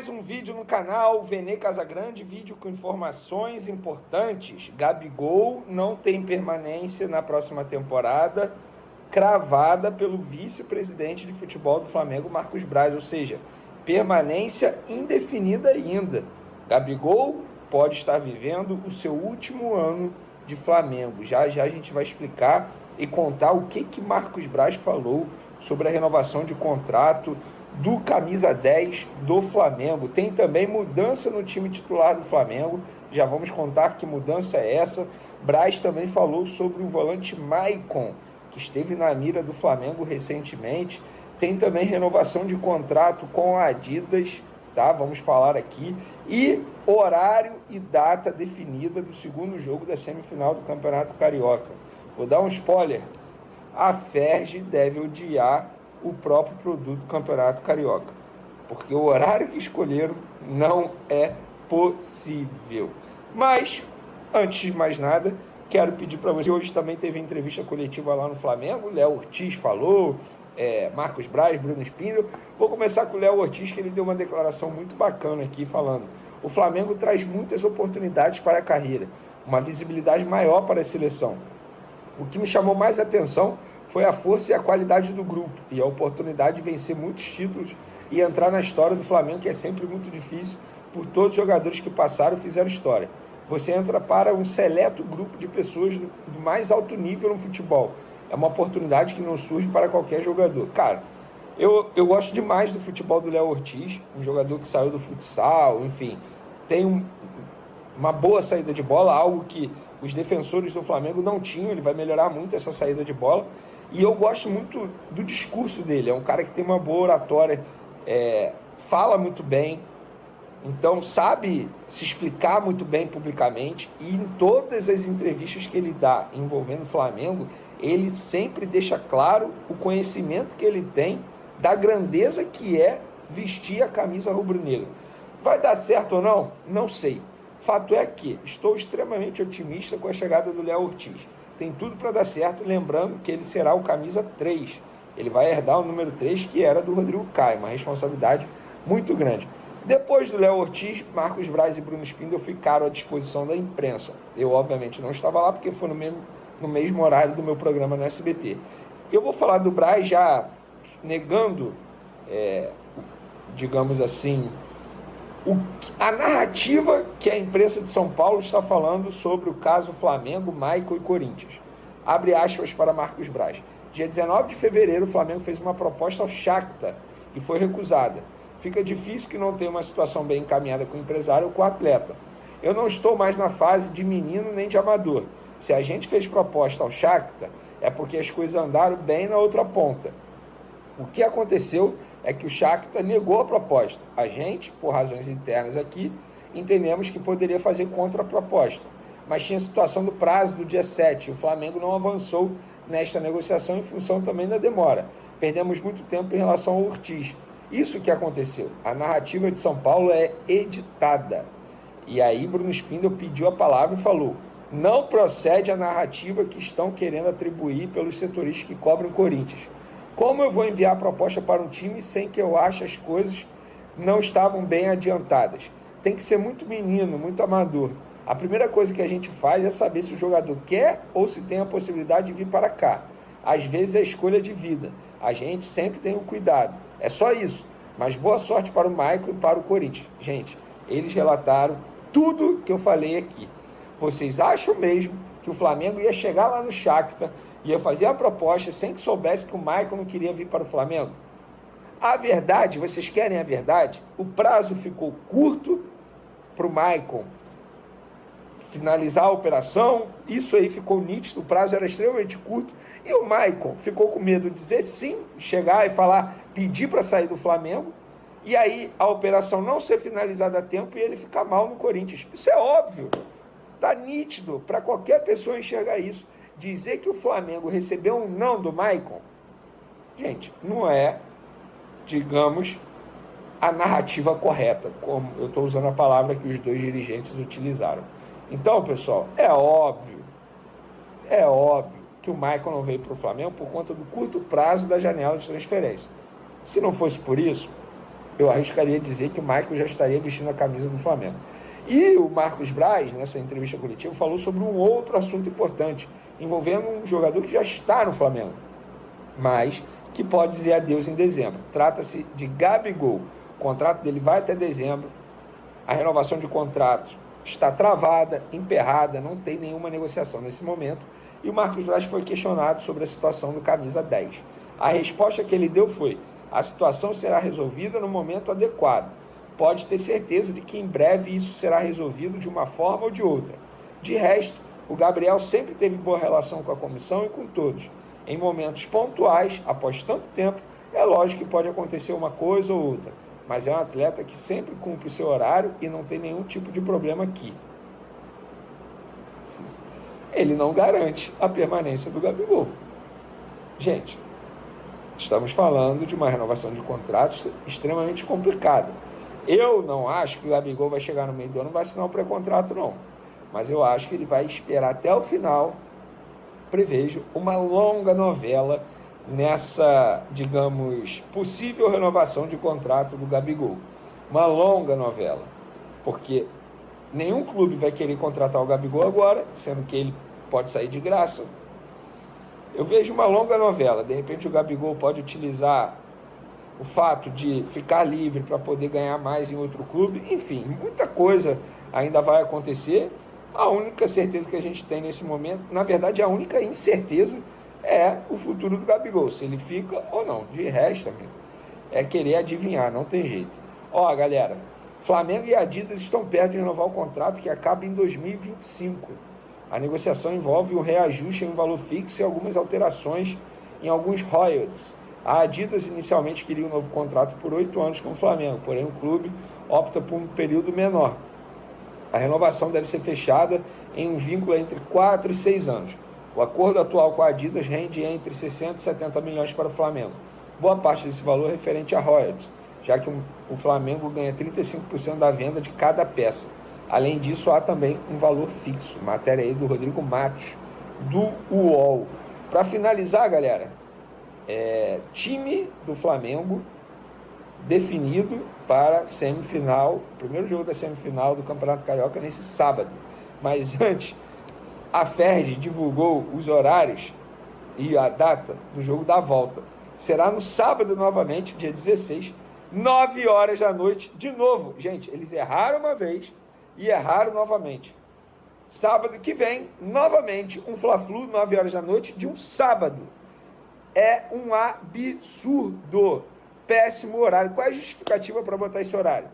mais um vídeo no canal Vene Casagrande, vídeo com informações importantes. Gabigol não tem permanência na próxima temporada, cravada pelo vice-presidente de futebol do Flamengo, Marcos Braz, ou seja, permanência indefinida ainda. Gabigol pode estar vivendo o seu último ano de Flamengo. Já já a gente vai explicar e contar o que Marcos Braz falou sobre a renovação de contrato do camisa 10 do Flamengo. Tem também mudança no time titular do Flamengo, já vamos contar que mudança é essa. Braz também falou sobre o volante Maicon, que esteve na mira do Flamengo recentemente. Tem também renovação de contrato com a Adidas, tá? Vamos falar aqui. E horário e data definida do segundo jogo da semifinal do Campeonato Carioca. Vou dar um spoiler. A Ferg deve odiar o próprio produto do Campeonato Carioca, porque o horário que escolheram não é possível. Mas, antes de mais nada, quero pedir para você, hoje também teve entrevista coletiva lá no Flamengo, Léo Ortiz falou, Marcos Braz, Bruno Spindel. Vou começar com o Léo Ortiz, que ele deu uma declaração muito bacana aqui, falando: o Flamengo traz muitas oportunidades para a carreira, uma visibilidade maior para a seleção. O que me chamou mais atenção foi a força e a qualidade do grupo e a oportunidade de vencer muitos títulos e entrar na história do Flamengo, que é sempre muito difícil, por todos os jogadores que passaram e fizeram história. Você entra para um seleto grupo de pessoas do mais alto nível no futebol. É uma oportunidade que não surge para qualquer jogador. Cara, eu gosto demais do futebol do Léo Ortiz, um jogador que saiu do futsal, enfim, tem uma boa saída de bola, algo que os defensores do Flamengo não tinham. Ele vai melhorar muito essa saída de bola. E eu gosto muito do discurso dele. É um cara que tem uma boa oratória, fala muito bem, então sabe se explicar muito bem publicamente. E em todas as entrevistas que ele dá envolvendo o Flamengo, ele sempre deixa claro o conhecimento que ele tem da grandeza que é vestir a camisa rubro-negra. Vai dar certo ou não? Não sei. Fato é que estou extremamente otimista com a chegada do Léo Ortiz. Tem tudo para dar certo, lembrando que ele será o camisa 3. Ele vai herdar o número 3, que era do Rodrigo Caio, uma responsabilidade muito grande. Depois do Léo Ortiz, Marcos Braz e Bruno Spindel ficaram à disposição da imprensa. Eu, obviamente, não estava lá, porque foi no mesmo horário do meu programa no SBT. Eu vou falar do Braz já negando, digamos assim, a narrativa que a imprensa de São Paulo está falando sobre o caso Flamengo, Maicon e Corinthians. Abre aspas para Marcos Braz. Dia 19 de fevereiro, o Flamengo fez uma proposta ao Shakhtar e foi recusada. Fica difícil que não tenha uma situação bem encaminhada com o empresário ou com o atleta. Eu não estou mais na fase de menino nem de amador. Se a gente fez proposta ao Shakhtar, é porque as coisas andaram bem na outra ponta. O que aconteceu é que o Shakhtar negou a proposta. A gente, por razões internas aqui, entendemos que poderia fazer contraproposta. Mas tinha a situação do prazo do dia 7. O Flamengo não avançou nesta negociação em função também da demora. Perdemos muito tempo em relação ao Ortiz. Isso que aconteceu. A narrativa de São Paulo é editada. E aí Bruno Spindel pediu a palavra e falou: não procede a narrativa que estão querendo atribuir pelos setoristas que cobram Corinthians. Como eu vou enviar a proposta para um time sem que eu ache as coisas não estavam bem adiantadas? Tem que ser muito menino, muito amador. A primeira coisa que a gente faz é saber se o jogador quer ou se tem a possibilidade de vir para cá. Às vezes é escolha de vida. A gente sempre tem o cuidado. É só isso. Mas boa sorte para o Maicon e para o Corinthians. Gente, eles relataram tudo que eu falei aqui. Vocês acham mesmo que o Flamengo ia chegar lá no Shakhtar, ia fazer a proposta sem que soubesse que o Maicon não queria vir para o Flamengo? A verdade, vocês querem a verdade? O prazo ficou curto para o Maicon finalizar a operação, isso aí ficou nítido, o prazo era extremamente curto, e o Maicon ficou com medo de dizer sim, chegar e falar, pedir para sair do Flamengo, e aí a operação não ser finalizada a tempo e ele ficar mal no Corinthians. Isso é óbvio, está nítido para qualquer pessoa enxergar isso. Dizer que o Flamengo recebeu um não do Maicon, gente, não é, digamos, a narrativa correta, como eu estou usando a palavra que os dois dirigentes utilizaram. Então, pessoal, é óbvio que o Maicon não veio para o Flamengo por conta do curto prazo da janela de transferência. Se não fosse por isso, eu arriscaria dizer que o Michael já estaria vestindo a camisa do Flamengo. E o Marcos Braz, nessa entrevista coletiva, falou sobre um outro assunto importante, envolvendo um jogador que já está no Flamengo, mas que pode dizer adeus em dezembro. Trata-se de Gabigol. O contrato dele vai até dezembro. A renovação de contrato está travada, emperrada, não tem nenhuma negociação nesse momento. E o Marcos Braz foi questionado sobre a situação do camisa 10. A resposta que ele deu foi: a situação será resolvida no momento adequado. Pode ter certeza de que em breve isso será resolvido de uma forma ou de outra. De resto, o Gabriel sempre teve boa relação com a comissão e com todos. Em momentos pontuais, após tanto tempo, é lógico que pode acontecer uma coisa ou outra, mas é um atleta que sempre cumpre o seu horário e não tem nenhum tipo de problema aqui. Ele não garante a permanência do Gabigol. Gente, estamos falando de uma renovação de contratos extremamente complicada. Eu não acho que o Gabigol vai chegar no meio do ano e vai assinar o pré-contrato, não. Mas eu acho que ele vai esperar até o final. Prevejo uma longa novela nessa, digamos, possível renovação de contrato do Gabigol. Uma longa novela. Porque nenhum clube vai querer contratar o Gabigol agora, sendo que ele pode sair de graça. Eu vejo uma longa novela. De repente o Gabigol pode utilizar o fato de ficar livre para poder ganhar mais em outro clube. Enfim, muita coisa ainda vai acontecer. A única certeza que a gente tem nesse momento, na verdade a única incerteza, é o futuro do Gabigol, se ele fica ou não. De resto, amigo, é querer adivinhar, não tem jeito. Ó, galera, Flamengo e Adidas estão perto de renovar o contrato que acaba em 2025. A negociação envolve um reajuste em um valor fixo e algumas alterações em alguns royalties. A Adidas inicialmente queria um novo contrato por 8 anos com o Flamengo, porém o clube opta por um período menor. A renovação deve ser fechada em um vínculo entre 4 e 6 anos. O acordo atual com a Adidas rende entre 60 e 70 milhões para o Flamengo. Boa parte desse valor é referente a royalties, já que o Flamengo ganha 35% da venda de cada peça. Além disso, há também um valor fixo. Matéria aí do Rodrigo Matos, do UOL. Para finalizar, galera, time do Flamengo definido para semifinal, primeiro jogo da semifinal do Campeonato Carioca nesse sábado. Mas antes, a Ferdi divulgou os horários e a data do jogo da volta. Será no sábado novamente, dia 16, 9 horas da noite, de novo. Gente, eles erraram uma vez e erraram novamente. Sábado que vem, novamente, um Fla-Flu, 9 horas da noite, de um sábado. É um absurdo. Péssimo horário. Qual é a justificativa para botar esse horário?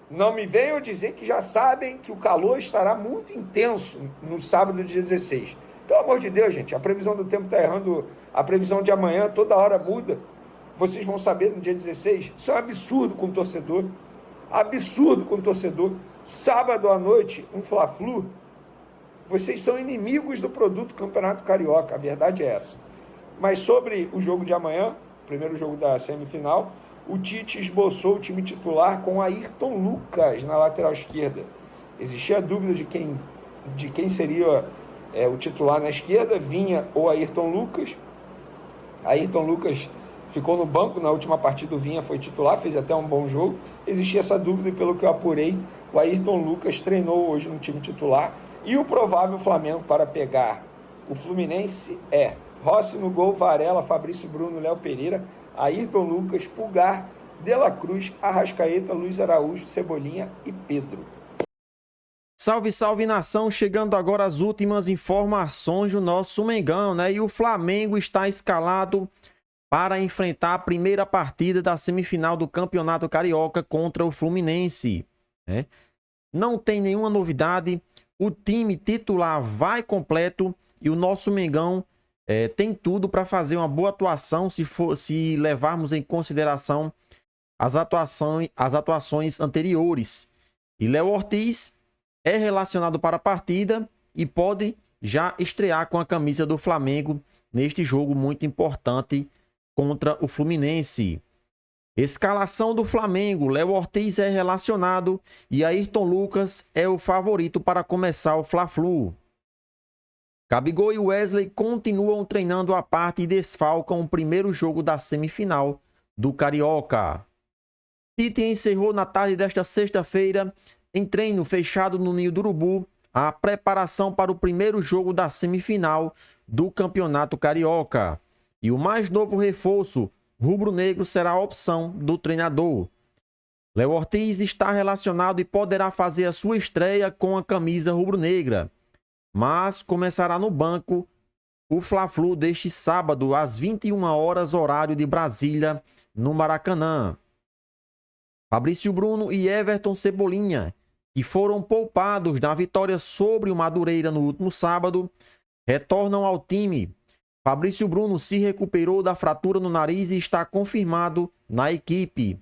Não me venham dizer que já sabem que o calor estará muito intenso no sábado, dia 16. Pelo amor de Deus, gente, a previsão do tempo está errando. A previsão de amanhã toda hora muda. Vocês vão saber no dia 16. Isso é um absurdo com o torcedor. Absurdo com o torcedor. Sábado à noite, um Fla-Flu. Vocês são inimigos do produto Campeonato Carioca. A verdade é essa. Mas sobre o jogo de amanhã, primeiro jogo da semifinal, o Tite esboçou o time titular com Ayrton Lucas na lateral esquerda. Existia dúvida de quem seria o titular na esquerda, Vinha ou Ayrton Lucas. Ayrton Lucas ficou no banco na última partida, o Vinha foi titular, fez até um bom jogo. Existia essa dúvida e pelo que eu apurei, o Ayrton Lucas treinou hoje no time titular. E o provável Flamengo para pegar o Fluminense é Rossi no gol, Varela, Fabrício Bruno, Léo Pereira, Ayrton Lucas, Pulgar, De La Cruz, Arrascaeta, Luiz Araújo, Cebolinha e Pedro. Salve, salve, nação! Chegando agora as últimas informações do nosso Mengão, né? E o Flamengo está escalado para enfrentar a primeira partida da semifinal do Campeonato Carioca contra o Fluminense, né? Não tem nenhuma novidade, o time titular vai completo e o nosso Mengão tem tudo para fazer uma boa atuação se levarmos em consideração as atuações anteriores. E Léo Ortiz é relacionado para a partida e pode já estrear com a camisa do Flamengo neste jogo muito importante contra o Fluminense. Escalação do Flamengo: Léo Ortiz é relacionado e Ayrton Lucas é o favorito para começar o Fla-Flu. Gabigol e Wesley continuam treinando à parte e desfalcam o primeiro jogo da semifinal do Carioca. Tite encerrou na tarde desta sexta-feira, em treino fechado no Ninho do Urubu, a preparação para o primeiro jogo da semifinal do Campeonato Carioca. E o mais novo reforço rubro-negro será a opção do treinador. Léo Ortiz está relacionado e poderá fazer a sua estreia com a camisa rubro-negra, mas começará no banco o Fla-Flu deste sábado às 21 horas, horário de Brasília, no Maracanã. Fabrício Bruno e Everton Cebolinha, que foram poupados na vitória sobre o Madureira no último sábado, retornam ao time. Fabrício Bruno se recuperou da fratura no nariz e está confirmado na equipe.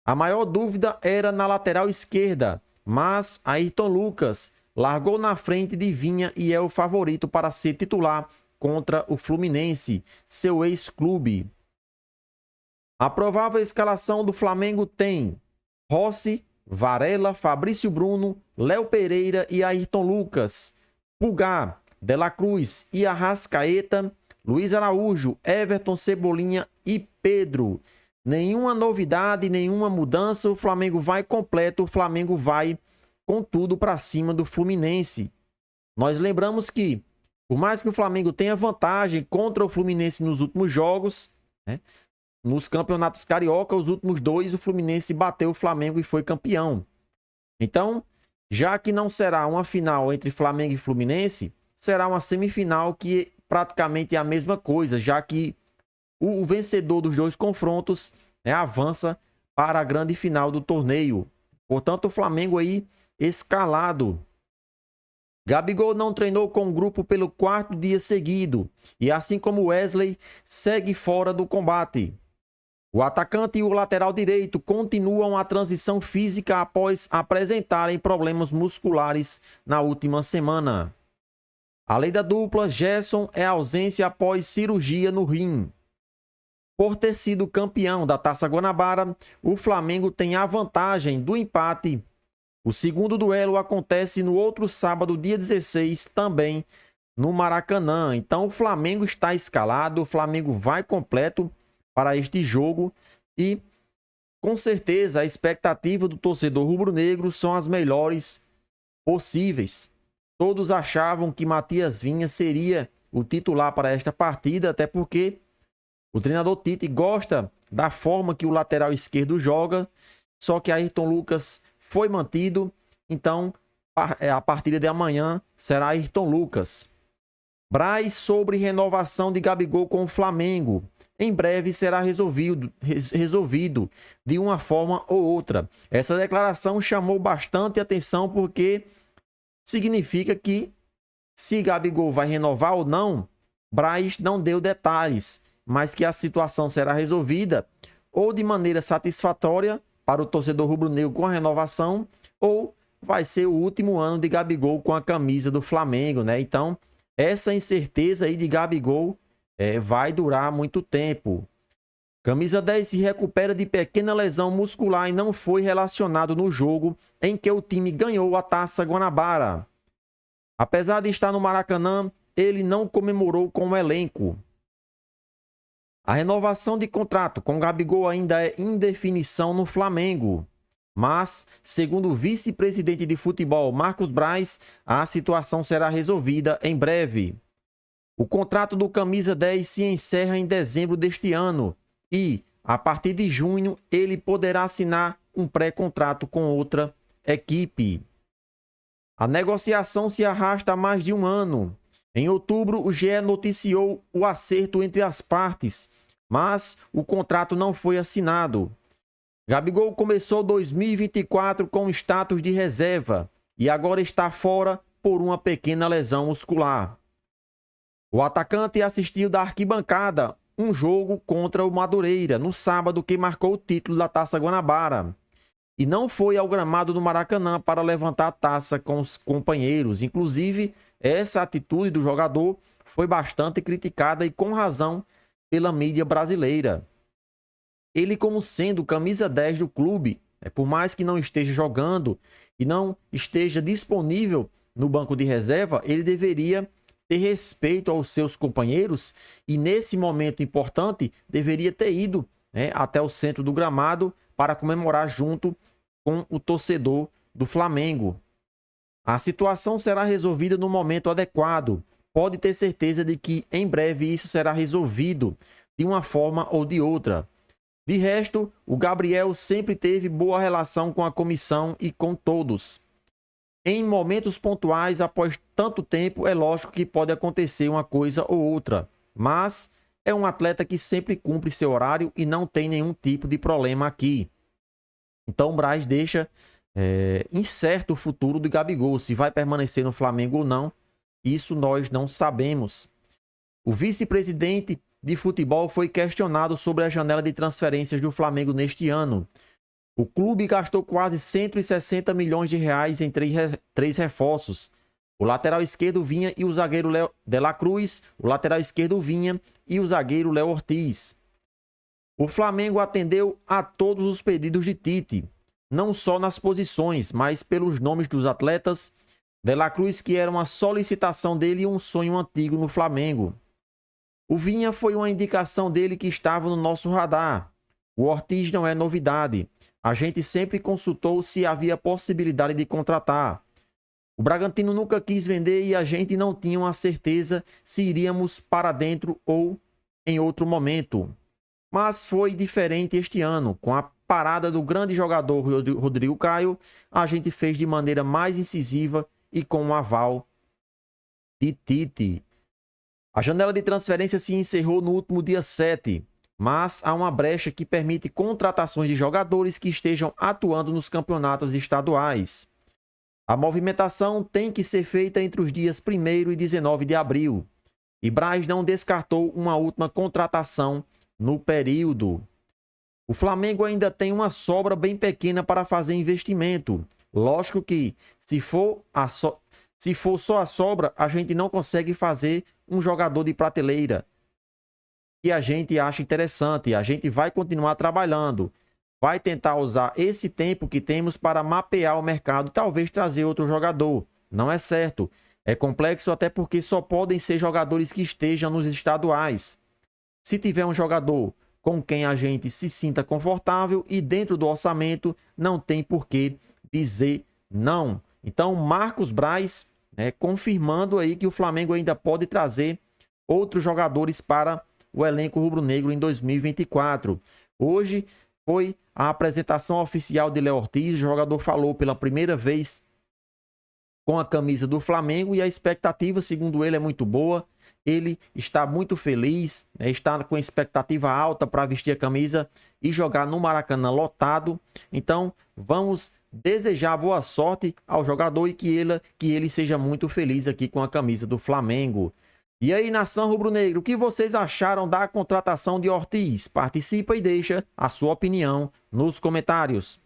A maior dúvida era na lateral esquerda, mas Ayrton Lucas largou na frente de Vinha e é o favorito para ser titular contra o Fluminense, seu ex-clube. A provável escalação do Flamengo tem Rossi, Varela, Fabrício Bruno, Léo Pereira e Ayrton Lucas, Pulgar, De La Cruz e Arrascaeta, Luiz Araújo, Everton Cebolinha e Pedro. Nenhuma novidade, nenhuma mudança, o Flamengo vai completo, o Flamengo vai com tudo para cima do Fluminense. Nós lembramos que, por mais que o Flamengo tenha vantagem contra o Fluminense nos últimos jogos, né, nos campeonatos carioca, os últimos dois, o Fluminense bateu o Flamengo e foi campeão. Então, já que não será uma final entre Flamengo e Fluminense, será uma semifinal que praticamente é a mesma coisa, já que o vencedor dos dois confrontos, né, avança para a grande final do torneio. Portanto, o Flamengo aí escalado. Gabigol não treinou com o grupo pelo 4º dia seguido e, assim como Wesley, segue fora do combate. O atacante e o lateral direito continuam a transição física após apresentarem problemas musculares na última semana. Além da dupla, Gerson é ausência após cirurgia no rim. Por ter sido campeão da Taça Guanabara, o Flamengo tem a vantagem do empate. O segundo duelo acontece no outro sábado, dia 16, também no Maracanã. Então o Flamengo está escalado, o Flamengo vai completo para este jogo e, com certeza, a expectativa do torcedor rubro-negro são as melhores possíveis. Todos achavam que Matias Vinha seria o titular para esta partida, até porque o treinador Tite gosta da forma que o lateral esquerdo joga, só que Ayrton Lucas foi mantido, então a partida de amanhã será Ayrton Lucas. Braz sobre renovação de Gabigol com o Flamengo. Em breve será resolvido de uma forma ou outra. Essa declaração chamou bastante atenção porque significa que, se Gabigol vai renovar ou não, Braz não deu detalhes, mas que a situação será resolvida ou de maneira satisfatória para o torcedor rubro-negro com a renovação, ou vai ser o último ano de Gabigol com a camisa do Flamengo, né? Então, essa incerteza aí de Gabigol vai durar muito tempo. Camisa 10 se recupera de pequena lesão muscular e não foi relacionado no jogo em que o time ganhou a Taça Guanabara. Apesar de estar no Maracanã, ele não comemorou com o elenco. A renovação de contrato com Gabigol ainda é em definição no Flamengo. Mas, segundo o vice-presidente de futebol Marcos Braz, a situação será resolvida em breve. O contrato do Camisa 10 se encerra em dezembro deste ano e, a partir de junho, ele poderá assinar um pré-contrato com outra equipe. A negociação se arrasta há mais de um ano. Em outubro, o GE noticiou o acerto entre as partes, mas o contrato não foi assinado. Gabigol começou 2024 com status de reserva e agora está fora por uma pequena lesão muscular. O atacante assistiu da arquibancada um jogo contra o Madureira no sábado que marcou o título da Taça Guanabara e não foi ao gramado do Maracanã para levantar a taça com os companheiros. Inclusive, essa atitude do jogador foi bastante criticada e com razão pela mídia brasileira. Ele, como sendo camisa 10 do clube, por mais que não esteja jogando e não esteja disponível no banco de reserva, ele deveria ter respeito aos seus companheiros e, nesse momento importante, deveria ter ido até o centro do gramado para comemorar junto com o torcedor do Flamengo. A situação será resolvida no momento adequado. Pode ter certeza de que em breve isso será resolvido de uma forma ou de outra. De resto, o Gabriel sempre teve boa relação com a comissão e com todos. Em momentos pontuais, após tanto tempo, é lógico que pode acontecer uma coisa ou outra, mas é um atleta que sempre cumpre seu horário e não tem nenhum tipo de problema aqui. Então o Braz deixa incerto o futuro do Gabigol, se vai permanecer no Flamengo ou não, isso nós não sabemos. O vice-presidente de futebol foi questionado sobre a janela de transferências do Flamengo neste ano. O clube gastou quase 160 milhões de reais em três reforços. O lateral esquerdo Vinha e o zagueiro Léo de la Cruz, o lateral esquerdo Vinha e o zagueiro Léo Ortiz. O Flamengo atendeu a todos os pedidos de Tite, não só nas posições, mas pelos nomes dos atletas. De la Cruz, que era uma solicitação dele e um sonho antigo no Flamengo. O Vinha foi uma indicação dele que estava no nosso radar. O Ortiz não é novidade. A gente sempre consultou se havia possibilidade de contratar. O Bragantino nunca quis vender e a gente não tinha uma certeza se iríamos para dentro ou em outro momento. Mas foi diferente este ano. Com a parada do grande jogador Rodrigo Caio, a gente fez de maneira mais incisiva e com um aval de Tite. A janela de transferência se encerrou no último dia 7, mas há uma brecha que permite contratações de jogadores que estejam atuando nos campeonatos estaduais. A movimentação tem que ser feita entre os dias 1º e 19 de abril. E Braz não descartou uma última contratação no período. O Flamengo ainda tem uma sobra bem pequena para fazer investimento. Lógico que, se for só a sobra, a gente não consegue fazer um jogador de prateleira que a gente acha interessante. A gente vai continuar trabalhando. Vai tentar usar esse tempo que temos para mapear o mercado e talvez trazer outro jogador. Não é certo. É complexo até porque só podem ser jogadores que estejam nos estaduais. Se tiver um jogador com quem a gente se sinta confortável e dentro do orçamento, não tem por que dizer não. Então, Marcos Braz, confirmando aí que o Flamengo ainda pode trazer outros jogadores para o elenco rubro-negro em 2024. Hoje foi a apresentação oficial de Léo Ortiz, o jogador falou pela primeira vez com a camisa do Flamengo e a expectativa, segundo ele, é muito boa. Ele está muito feliz, está com expectativa alta para vestir a camisa e jogar no Maracanã lotado. Então, vamos desejar boa sorte ao jogador e que ele seja muito feliz aqui com a camisa do Flamengo. E aí, nação rubro-negro, o que vocês acharam da contratação de Ortiz? Participa e deixa a sua opinião nos comentários.